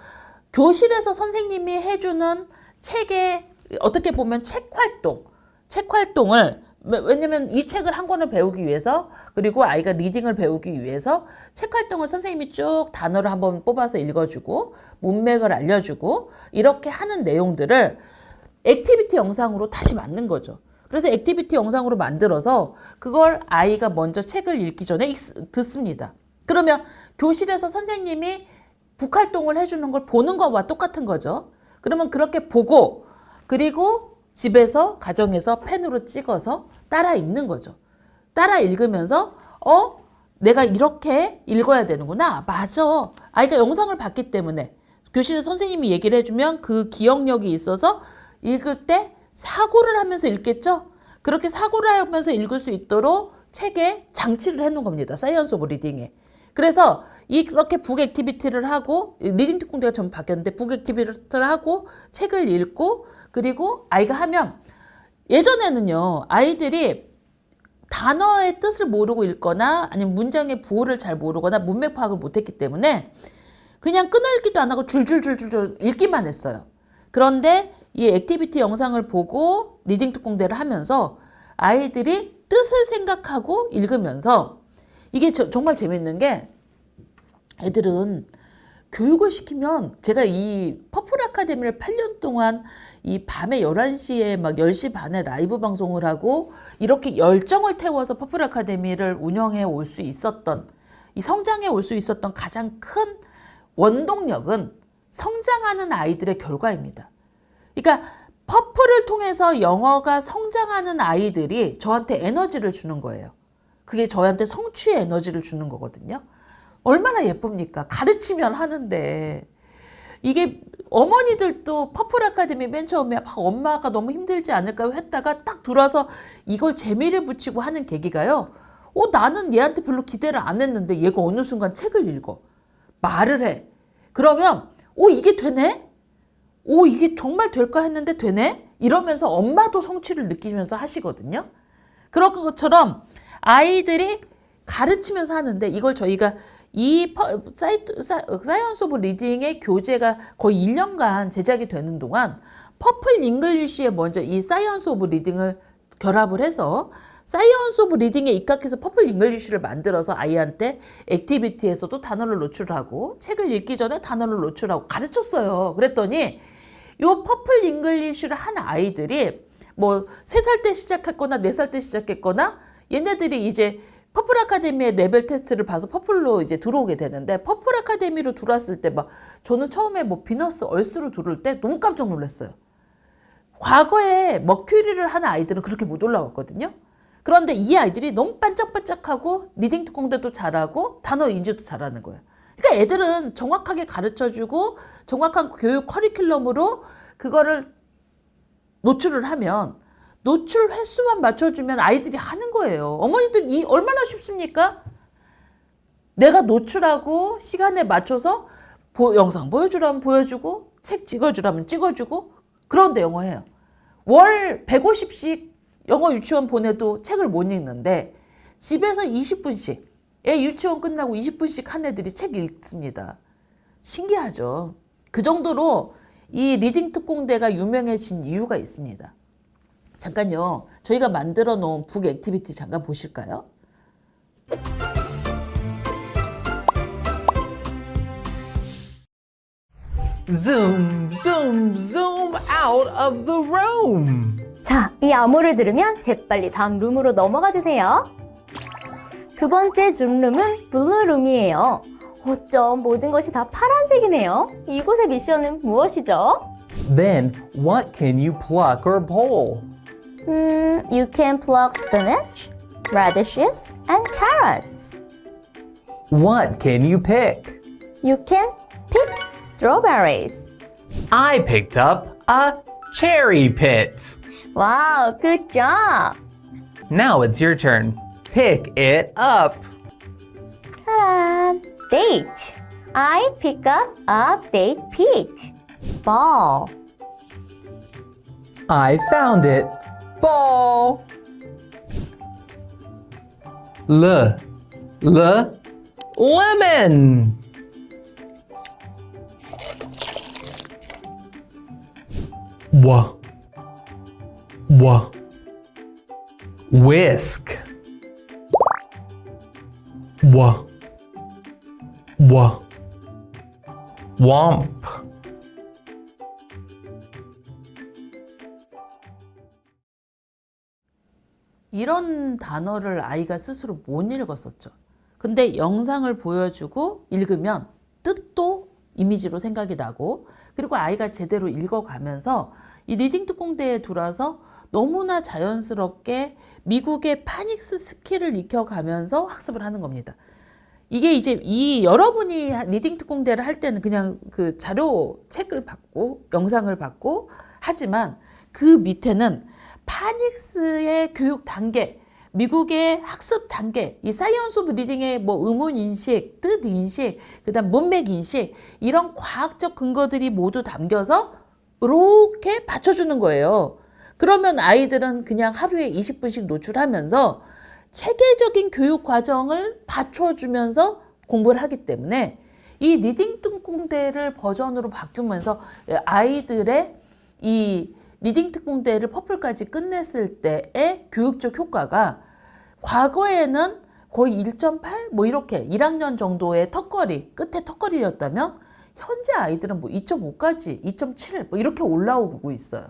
교실에서 선생님이 해주는 책의 어떻게 보면 책 활동을 왜냐면 이 책을 한 권을 배우기 위해서 그리고 아이가 리딩을 배우기 위해서 책 활동을 선생님이 쭉 단어를 한번 뽑아서 읽어주고 문맥을 알려주고 이렇게 하는 내용들을 액티비티 영상으로 다시 만든 거죠. 그래서 액티비티 영상으로 만들어서 그걸 아이가 먼저 책을 읽기 전에 듣습니다. 그러면 교실에서 선생님이 북활동을 해주는 걸 보는 것과 똑같은 거죠. 그러면 그렇게 보고 그리고 집에서 가정에서 펜으로 찍어서 따라 읽는 거죠. 따라 읽으면서 내가 이렇게 읽어야 되는구나. 맞아. 아이가 영상을 봤기 때문에 교실에 선생님이 얘기를 해주면 그 기억력이 있어서 읽을 때 사고를 하면서 읽겠죠. 그렇게 사고를 하면서 읽을 수 있도록 책에 장치를 해놓은 겁니다. 사이언스 오브 리딩에. 그래서 이렇게 북 액티비티를 하고 리딩 특공대가 전부 바뀌었는데 북 액티비티를 하고 책을 읽고 그리고 아이가 하면 예전에는요 아이들이 단어의 뜻을 모르고 읽거나 아니면 문장의 부호를 잘 모르거나 문맥 파악을 못했기 때문에 그냥 끊어읽기도 안 하고 줄줄줄줄 읽기만 했어요. 그런데 이 액티비티 영상을 보고 리딩 특공대를 하면서 아이들이 뜻을 생각하고 읽으면서 이게 정말 재밌는 게 애들은 교육을 시키면 제가 이 퍼플 아카데미를 8년 동안 이 밤에 11시에 막 10시 반에 라이브 방송을 하고 이렇게 열정을 태워서 퍼플 아카데미를 운영해 올 수 있었던 이 성장해 올 수 있었던 가장 큰 원동력은 성장하는 아이들의 결과입니다. 그러니까 퍼플을 통해서 영어가 성장하는 아이들이 저한테 에너지를 주는 거예요. 그게 저한테 성취의 에너지를 주는 거거든요. 얼마나 예쁩니까? 가르치면 하는데. 이게 어머니들도 퍼플 아카데미 맨 처음에 엄마가 너무 힘들지 않을까요? 했다가 딱 들어와서 이걸 재미를 붙이고 하는 계기가요. 나는 얘한테 별로 기대를 안 했는데 얘가 어느 순간 책을 읽어. 말을 해. 그러면 이게 되네? 이게 정말 될까 했는데 되네? 이러면서 엄마도 성취를 느끼면서 하시거든요. 그런 것처럼 아이들이 가르치면서 하는데 이걸 저희가 이 사이언스 오브 리딩의 교재가 거의 1년간 제작이 되는 동안 퍼플 잉글리쉬에 먼저 이 사이언스 오브 리딩을 결합을 해서 사이언스 오브 리딩에 입각해서 퍼플 잉글리쉬를 만들어서 아이한테 액티비티에서도 단어를 노출하고 책을 읽기 전에 단어를 노출하고 가르쳤어요. 그랬더니 요 퍼플 잉글리쉬를 한 아이들이 뭐 3살 때 시작했거나 4살 때 시작했거나 얘네들이 이제 퍼플 아카데미의 레벨 테스트를 봐서 퍼플로 이제 들어오게 되는데 퍼플 아카데미로 들어왔을 때 막 저는 처음에 뭐 비너스 얼스로 들어올 때 너무 깜짝 놀랐어요. 과거에 머큐리를 하는 아이들은 그렇게 못 올라왔거든요. 그런데 이 아이들이 너무 반짝반짝하고 리딩 특공대도 잘하고 단어 인지도 잘하는 거예요. 그러니까 애들은 정확하게 가르쳐주고 정확한 교육 커리큘럼으로 그거를 노출을 하면 노출 횟수만 맞춰주면 아이들이 하는 거예요. 어머니들 얼마나 쉽습니까? 내가 노출하고 시간에 맞춰서 영상 보여주라면 보여주고 책 찍어주라면 찍어주고 그런데 영어 해요. 월 150씩 영어 유치원 보내도 책을 못 읽는데 집에서 20분씩, 애 유치원 끝나고 20분씩 한 애들이 책 읽습니다. 신기하죠. 그 정도로 이 리딩 특공대가 유명해진 이유가 있습니다. 잠깐요. 저희가 만들어 놓은 북 액티비티 잠깐 보실까요? Zoom, zoom, zoom out of the room. 자, 이 암호를 들으면 재빨리 다음 룸으로 넘어가 주세요. 두 번째 줌룸은 블루룸이에요. 어쩜 모든 것이 다 파란색이네요. 이곳의 미션은 무엇이죠? Then, what can you pluck or pull? You can pluck spinach, radishes, and carrots. What can you pick? You can pick strawberries. I picked up a cherry pit. Wow, good job! Now it's your turn. Pick it up. Ta-da! Date. I pick up a date pit. Ball. I found it. Ball. Lemon. Whisk. Womp. 이런 단어를 아이가 스스로 못 읽었었죠. 근데 영상을 보여주고 읽으면 뜻도 이미지로 생각이 나고, 그리고 아이가 제대로 읽어가면서 이 리딩 특공대에 들어와서 너무나 자연스럽게 미국의 파닉스 스킬을 익혀가면서 학습을 하는 겁니다. 이게 이제 여러분이 리딩 특공대를 할 때는 그냥 그 자료 책을 받고 영상을 받고 하지만 그 밑에는 파닉스의 교육 단계, 미국의 학습 단계, 이 사이언스 오브 리딩의 뭐 의문 인식, 뜻 인식, 그다음 문맥 인식, 이런 과학적 근거들이 모두 담겨서 이렇게 받쳐주는 거예요. 그러면 아이들은 그냥 하루에 20분씩 노출하면서 체계적인 교육 과정을 받쳐주면서 공부를 하기 때문에 이 리딩 특공대를 버전으로 바꾸면서 아이들의 이 리딩 특공대를 퍼플까지 끝냈을 때의 교육적 효과가 과거에는 거의 1.8? 뭐 이렇게 1학년 정도의 턱걸이, 끝에 턱걸이였다면 현재 아이들은 뭐 2.5까지, 2.7 뭐 이렇게 올라오고 있어요.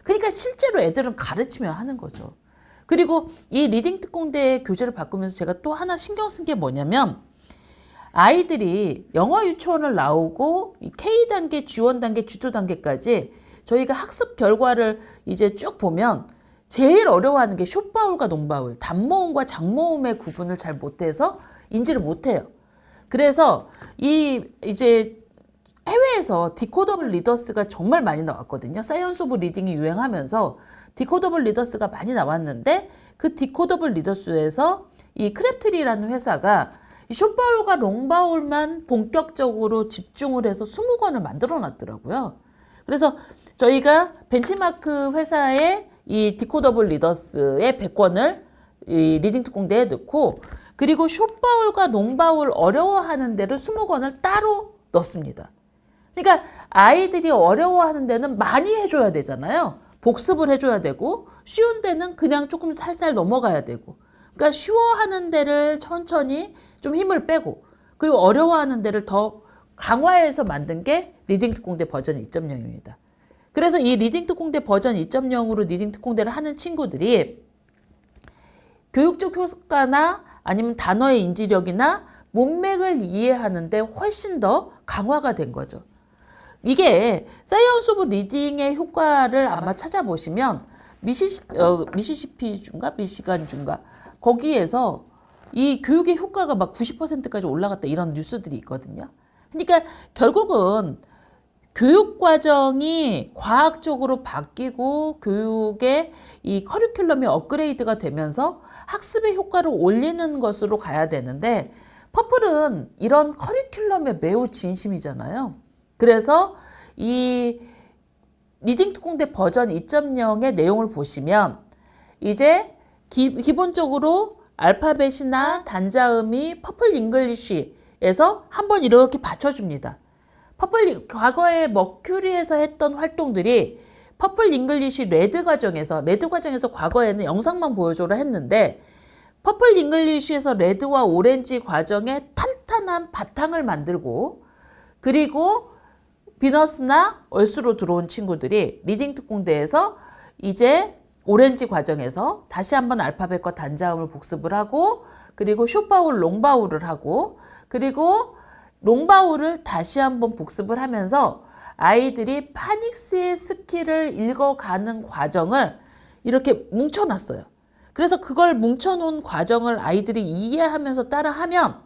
그러니까 실제로 애들은 가르치며 하는 거죠. 그리고 이 리딩 특공대의 교재를 바꾸면서 제가 또 하나 신경 쓴 게 뭐냐면, 아이들이 영어 유치원을 나오고 K단계, G1 단계, G2 단계까지 저희가 학습 결과를 이제 쭉 보면 제일 어려워하는 게 숏바울과 롱바울, 단모음과 장모음의 구분을 잘 못해서 인지를 못해요. 그래서 이제 해외에서 디코더블 리더스가 정말 많이 나왔거든요. 사이언스 오브 리딩이 유행하면서 디코더블 리더스가 많이 나왔는데, 그 디코더블 리더스에서 이 크랩트리라는 회사가 이 숏바울과 롱바울만 본격적으로 집중을 해서 20권을 만들어 놨더라고요. 그래서 저희가 벤치마크 회사의 이 디코더블 리더스의 100권을 이 리딩 특공대에 넣고, 그리고 숏바울과 롱바울 어려워하는 데를 20권을 따로 넣습니다. 그러니까 아이들이 어려워하는 데는 많이 해줘야 되잖아요. 복습을 해줘야 되고, 쉬운 데는 그냥 조금 살살 넘어가야 되고, 그러니까 쉬워하는 데를 천천히 좀 힘을 빼고, 그리고 어려워하는 데를 더 강화해서 만든 게 리딩 특공대 버전 2.0입니다. 그래서 이 리딩 특공대 버전 2.0으로 리딩 특공대를 하는 친구들이 교육적 효과나 아니면 단어의 인지력이나 문맥을 이해하는데 훨씬 더 강화가 된 거죠. 이게 사이언스 오브 리딩의 효과를 아마 찾아보시면 미시시피주인가 미시간주인가 거기에서 이 교육의 효과가 막 90%까지 올라갔다 이런 뉴스들이 있거든요. 그러니까 결국은 교육 과정이 과학적으로 바뀌고 교육의 이 커리큘럼이 업그레이드가 되면서 학습의 효과를 올리는 것으로 가야 되는데, 퍼플은 이런 커리큘럼에 매우 진심이잖아요. 그래서 이 리딩 특공대 버전 2.0의 내용을 보시면 이제 기본적으로 알파벳이나 단자음이 퍼플 잉글리쉬에서 한번 이렇게 받쳐줍니다. 과거에 머큐리에서 했던 활동들이 퍼플 잉글리쉬 레드 과정에서 과거에는 영상만 보여줘라 했는데 퍼플 잉글리쉬에서 레드와 오렌지 과정에 탄탄한 바탕을 만들고 그리고 비너스나 얼스로 들어온 친구들이 리딩 특공대에서 이제 오렌지 과정에서 다시 한번 알파벳과 단자음을 복습을 하고 그리고 숏바울, 롱바울을 하고 그리고 롱바울을 다시 한번 복습을 하면서 아이들이 파닉스의 스킬을 읽어가는 과정을 이렇게 뭉쳐놨어요. 그래서 그걸 뭉쳐놓은 과정을 아이들이 이해하면서 따라하면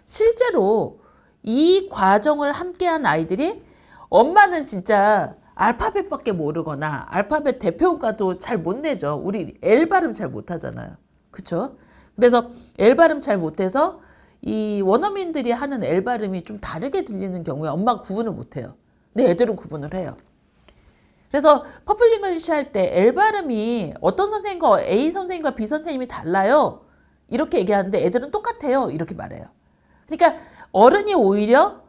실제로 이 과정을 함께한 아이들이 엄마는 진짜 알파벳밖에 모르거나 알파벳 대표음가도 잘 못 내죠. 우리 L 발음 잘 못하잖아요. 그쵸? 그래서 L 발음 잘 못해서 이 원어민들이 하는 L 발음이 좀 다르게 들리는 경우에 엄마가 구분을 못해요. 근데 애들은 구분을 해요. 그래서 퍼플 잉글리쉬 할 때 L 발음이 어떤 선생님과 A 선생님과 B 선생님이 달라요. 이렇게 얘기하는데 애들은 똑같아요. 이렇게 말해요. 그러니까 어른이 오히려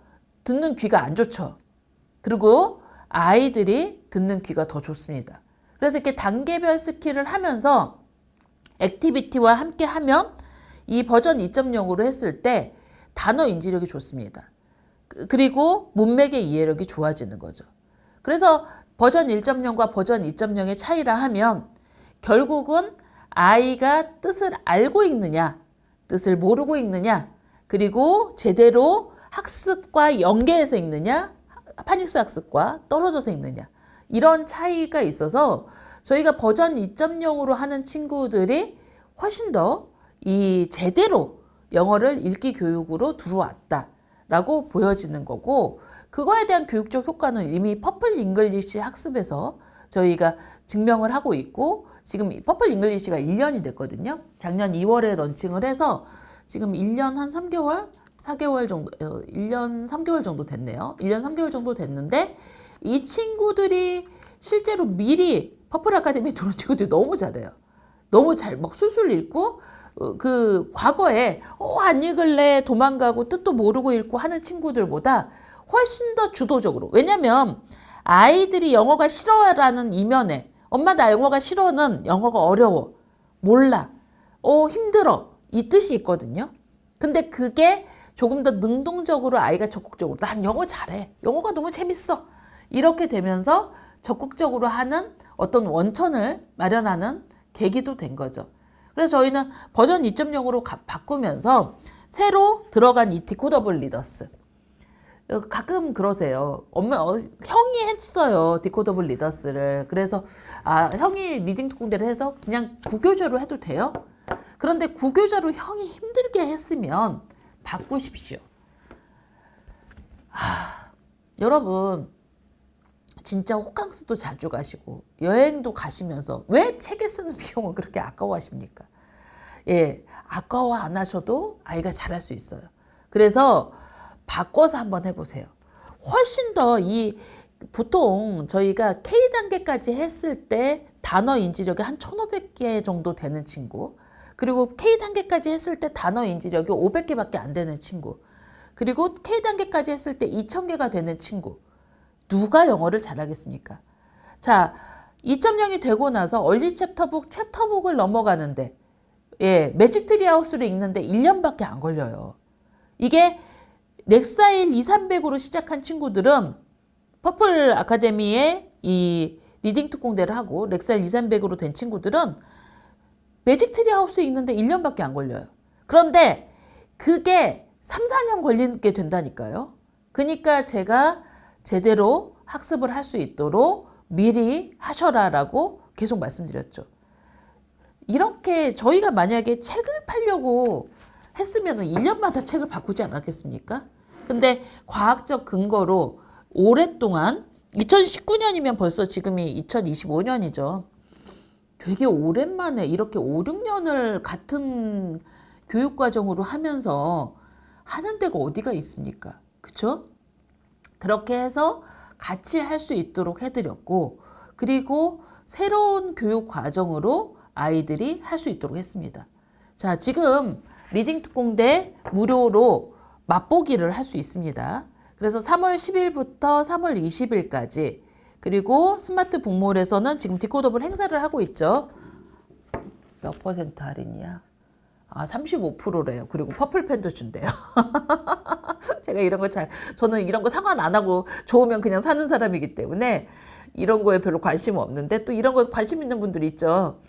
듣는 귀가 안 좋죠. 그리고 아이들이 듣는 귀가 더 좋습니다. 그래서 이렇게 단계별 스킬을 하면서 액티비티와 함께 하면 이 버전 2.0으로 했을 때 단어 인지력이 좋습니다. 그리고 문맥의 이해력이 좋아지는 거죠. 그래서 버전 1.0과 버전 2.0의 차이라 하면 결국은 아이가 뜻을 알고 읽느냐, 뜻을 모르고 읽느냐, 그리고 제대로 학습과 연계해서 읽느냐, 파닉스 학습과 떨어져서 읽느냐 이런 차이가 있어서 저희가 버전 2.0으로 하는 친구들이 훨씬 더 이 제대로 영어를 읽기 교육으로 들어왔다라고 보여지는 거고 그거에 대한 교육적 효과는 이미 퍼플 잉글리쉬 학습에서 저희가 증명을 하고 있고 지금 퍼플 잉글리쉬가 1년이 됐거든요. 작년 2월에 런칭을 해서 지금 1년 한 3개월 4개월 정도, 1년 3개월 정도 됐네요. 1년 3개월 정도 됐는데 이 친구들이 실제로 미리 퍼플 아카데미 들어온 친구들이 너무 잘해요. 너무 잘 막 술술 읽고 그 과거에 안 읽을래 도망가고 뜻도 모르고 읽고 하는 친구들보다 훨씬 더 주도적으로 왜냐면 아이들이 영어가 싫어라는 이면에 엄마 나 영어가 싫어는 영어가 어려워 몰라 힘들어 이 뜻이 있거든요. 근데 그게 조금 더 능동적으로 아이가 적극적으로 난 영어 잘해. 영어가 너무 재밌어. 이렇게 되면서 적극적으로 하는 어떤 원천을 마련하는 계기도 된 거죠. 그래서 저희는 버전 2.0으로 바꾸면서 새로 들어간 이 디코더블 리더스. 가끔 그러세요. 엄마, 형이 했어요. 디코더블 리더스를. 그래서 형이 리딩 특공대를 해서 그냥 구교조로 해도 돼요? 그런데 구교조로 형이 힘들게 했으면 바꾸십시오. 여러분 진짜 호캉스도 자주 가시고 여행도 가시면서 왜 책에 쓰는 비용을 그렇게 아까워하십니까? 예, 아까워 안 하셔도 아이가 잘할 수 있어요. 그래서 바꿔서 한번 해보세요. 훨씬 더 보통 저희가 K단계까지 했을 때 단어 인지력이 한 1500개 정도 되는 친구, 그리고 K단계까지 했을 때 단어 인지력이 500개밖에 안 되는 친구, 그리고 K단계까지 했을 때 2000개가 되는 친구, 누가 영어를 잘하겠습니까? 자, 2.0이 되고 나서 얼리 챕터북을 넘어가는데 매직 트리 하우스를 읽는데 1년밖에 안 걸려요. 이게 렉사일 2,300으로 시작한 친구들은 퍼플 아카데미에 이 리딩 특공대를 하고 렉사일 2,300으로 된 친구들은 매직 트리 하우스 읽는데 1년밖에 안 걸려요. 그런데 그게 3, 4년 걸리게 된다니까요. 그러니까 제가 제대로 학습을 할 수 있도록 미리 하셔라라고 계속 말씀드렸죠. 이렇게 저희가 만약에 책을 팔려고 했으면 1년마다 책을 바꾸지 않았겠습니까? 근데 과학적 근거로 오랫동안 2019년이면 벌써 지금이 2025년이죠. 되게 오랜만에 이렇게 5, 6년을 같은 교육과정으로 하면서 하는 데가 어디가 있습니까? 그쵸? 그렇게 해서 같이 할 수 있도록 해드렸고, 그리고 새로운 교육 과정으로 아이들이 할 수 있도록 했습니다. 자, 지금 리딩 특공대 무료로 맛보기를 할 수 있습니다. 그래서 3월 10일부터 3월 20일까지 그리고 스마트 북몰에서는 지금 디코더블 행사를 하고 있죠. 몇 퍼센트 할인이야? 35%래요. 그리고 퍼플펜도 준대요. 제가 이런 거 저는 이런 거 상관 안 하고 좋으면 그냥 사는 사람이기 때문에 이런 거에 별로 관심 없는데 또 이런 거 관심 있는 분들이 있죠.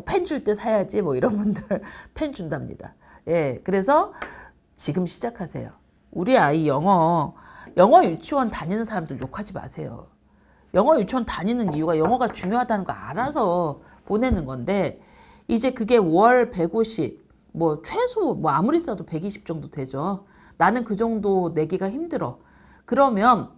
펜 줄 때 사야지 뭐 이런 분들 펜 준답니다. 예, 그래서 지금 시작하세요. 우리 아이 영어 유치원 다니는 사람들 욕하지 마세요. 영어 유치원 다니는 이유가 영어가 중요하다는 거 알아서 보내는 건데 이제 그게 월 150, 뭐 최소 뭐 아무리 써도 120 정도 되죠. 나는 그 정도 내기가 힘들어. 그러면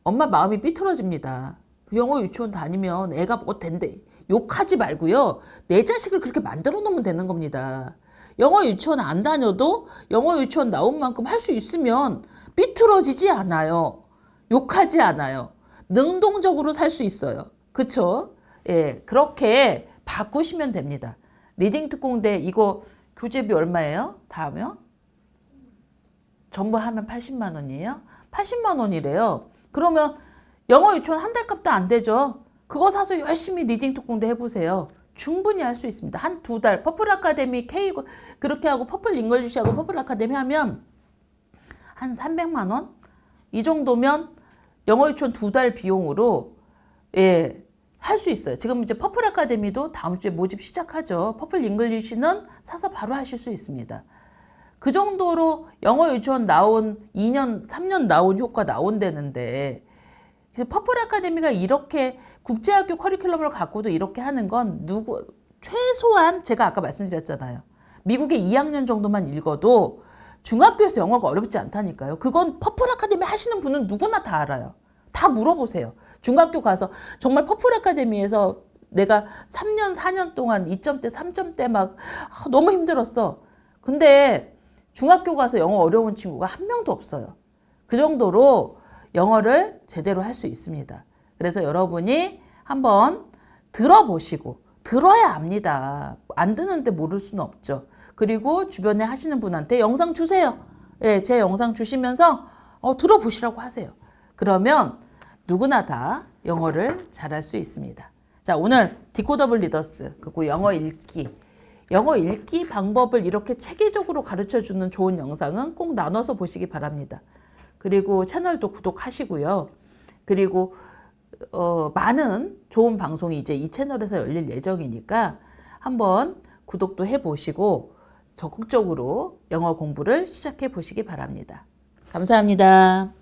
엄마 마음이 삐뚤어집니다. 영어 유치원 다니면 애가 뭐 된대. 욕하지 말고요. 내 자식을 그렇게 만들어 놓으면 되는 겁니다. 영어 유치원 안 다녀도 영어 유치원 나온 만큼 할 수 있으면 삐뚤어지지 않아요. 욕하지 않아요. 능동적으로 살 수 있어요. 그쵸? 예, 그렇게 바꾸시면 됩니다. 리딩 특공대 이거 교재비 얼마예요? 다 하면? 전부 하면 80만 원이에요? 80만 원이래요. 그러면 영어 유치원 한 달 값도 안 되죠. 그거 사서 열심히 리딩 특공대 해보세요. 충분히 할 수 있습니다. 한 2달 퍼플 아카데미 K 그렇게 하고 퍼플 잉글리시하고 퍼플 아카데미 하면 한 300만 원? 이 정도면 영어 유치원 2달 비용으로 예, 할 수 있어요. 지금 이제 퍼플 아카데미도 다음 주에 모집 시작하죠. 퍼플 잉글리시는 사서 바로 하실 수 있습니다. 그 정도로 영어 유치원 나온 2년, 3년 나온 효과 나온다는데 퍼플 아카데미가 이렇게 국제학교 커리큘럼을 갖고도 이렇게 하는 건 최소한 제가 아까 말씀드렸잖아요. 미국의 2학년 정도만 읽어도 중학교에서 영어가 어렵지 않다니까요. 그건 퍼플 아카데미 하시는 분은 누구나 다 알아요. 다 물어보세요. 중학교 가서 정말 퍼플 아카데미에서 내가 3년, 4년 동안 2점대, 3점대 막 너무 힘들었어. 근데 중학교 가서 영어 어려운 친구가 한 명도 없어요. 그 정도로 영어를 제대로 할 수 있습니다. 그래서 여러분이 한번 들어보시고 들어야 압니다. 안 듣는데 모를 수는 없죠. 그리고 주변에 하시는 분한테 영상 주세요. 예, 제 영상 주시면서 들어보시라고 하세요. 그러면 누구나 다 영어를 잘할 수 있습니다. 자, 오늘 디코더블 리더스 그리고 영어 읽기 방법을 이렇게 체계적으로 가르쳐주는 좋은 영상은 꼭 나눠서 보시기 바랍니다. 그리고 채널도 구독하시고요. 그리고 많은 좋은 방송이 이제 이 채널에서 열릴 예정이니까 한번 구독도 해보시고 적극적으로 영어 공부를 시작해 보시기 바랍니다. 감사합니다.